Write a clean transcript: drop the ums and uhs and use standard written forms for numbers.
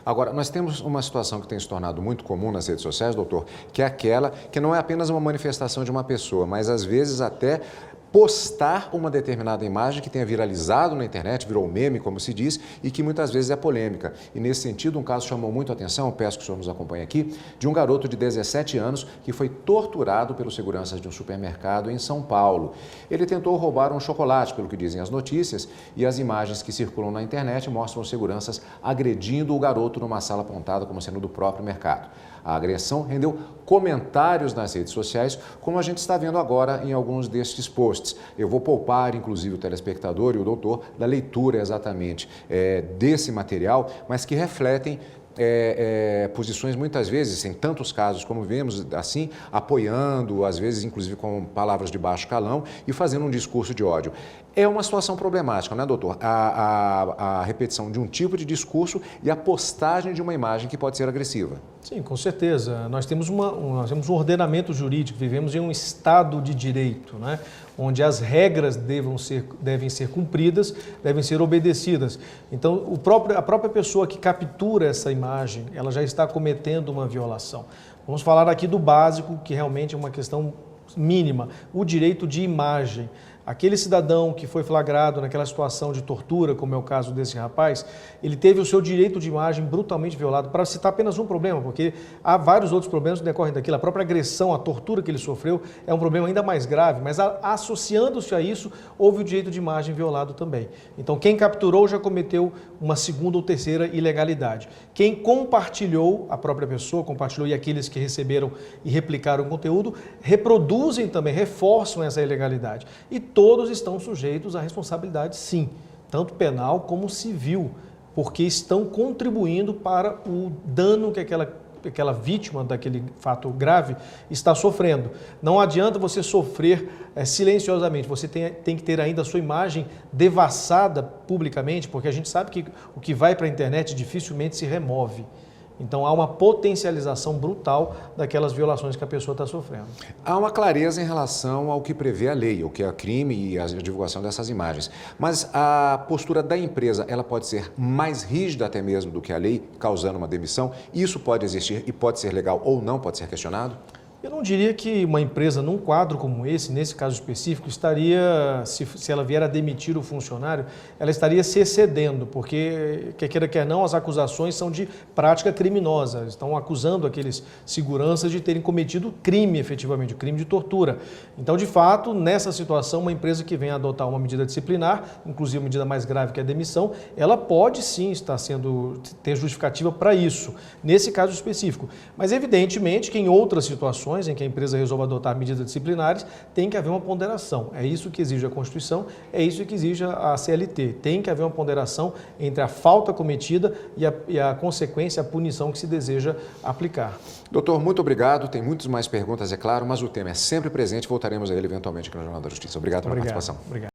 Agora, nós temos uma situação que tem se tornado muito comum nas redes sociais, doutor, que é aquela que não é apenas uma manifestação de uma pessoa, mas às vezes até postar uma determinada imagem que tenha viralizado na internet, virou meme, como se diz, e que muitas vezes é polêmica. E nesse sentido, um caso chamou muito a atenção, eu peço que o senhor nos acompanhe aqui, de um garoto de 17 anos que foi torturado pelos seguranças de um supermercado em São Paulo. Ele tentou roubar um chocolate, pelo que dizem as notícias, e as imagens que circulam na internet mostram os seguranças agredindo o garoto numa sala apontada como sendo do próprio mercado. A agressão rendeu comentários nas redes sociais, como a gente está vendo agora em alguns destes posts. Eu vou poupar, inclusive, o telespectador e o doutor da leitura exatamente desse material, mas que refletem posições muitas vezes, em tantos casos como vemos, assim, apoiando, às vezes inclusive com palavras de baixo calão e fazendo um discurso de ódio. É uma situação problemática, né, doutor? A repetição de um tipo de discurso e a postagem de uma imagem que pode ser agressiva. Sim, com certeza. Nós temos um ordenamento jurídico, vivemos em um Estado de direito, né? Onde as regras devem ser cumpridas, devem ser obedecidas. Então, a própria pessoa que captura essa imagem, ela já está cometendo uma violação. Vamos falar aqui do básico, que realmente é uma questão mínima, o direito de imagem. Aquele cidadão que foi flagrado naquela situação de tortura, como é o caso desse rapaz, ele teve o seu direito de imagem brutalmente violado, para citar apenas um problema, porque há vários outros problemas que decorrem daquilo. A própria agressão, a tortura que ele sofreu é um problema ainda mais grave, mas associando-se a isso, houve o direito de imagem violado também. Então, quem capturou já cometeu uma segunda ou terceira ilegalidade. Quem compartilhou, a própria pessoa compartilhou e aqueles que receberam e replicaram o conteúdo, reproduzem também, reforçam essa ilegalidade. E todos estão sujeitos à responsabilidade, sim, tanto penal como civil, porque estão contribuindo para o dano que aquela vítima daquele fato grave está sofrendo. Não adianta você sofrer silenciosamente, você tem que ter ainda a sua imagem devassada publicamente, porque a gente sabe que o que vai para a internet dificilmente se remove. Então, há uma potencialização brutal daquelas violações que a pessoa está sofrendo. Há uma clareza em relação ao que prevê a lei, o que é crime e a divulgação dessas imagens. Mas a postura da empresa, ela pode ser mais rígida até mesmo do que a lei, causando uma demissão? Isso pode existir e pode ser legal ou não, pode ser questionado? Eu não diria que uma empresa, num quadro como esse, nesse caso específico, estaria, se ela vier a demitir o funcionário, ela estaria se excedendo, porque, quer queira, quer não, as acusações são de prática criminosa. Estão acusando aqueles seguranças de terem cometido crime, efetivamente, crime de tortura. Então, de fato, nessa situação, uma empresa que venha adotar uma medida disciplinar, inclusive uma medida mais grave que a demissão, ela pode sim ter justificativa para isso, nesse caso específico. Mas, evidentemente, que em outras situações, em que a empresa resolva adotar medidas disciplinares, tem que haver uma ponderação. É isso que exige a Constituição, é isso que exige a CLT. Tem que haver uma ponderação entre a falta cometida e a consequência, a punição que se deseja aplicar. Doutor, muito obrigado. Tem muitas mais perguntas, é claro, mas o tema é sempre presente. Voltaremos a ele eventualmente aqui no Jornal da Justiça. Obrigado pela participação. Obrigado.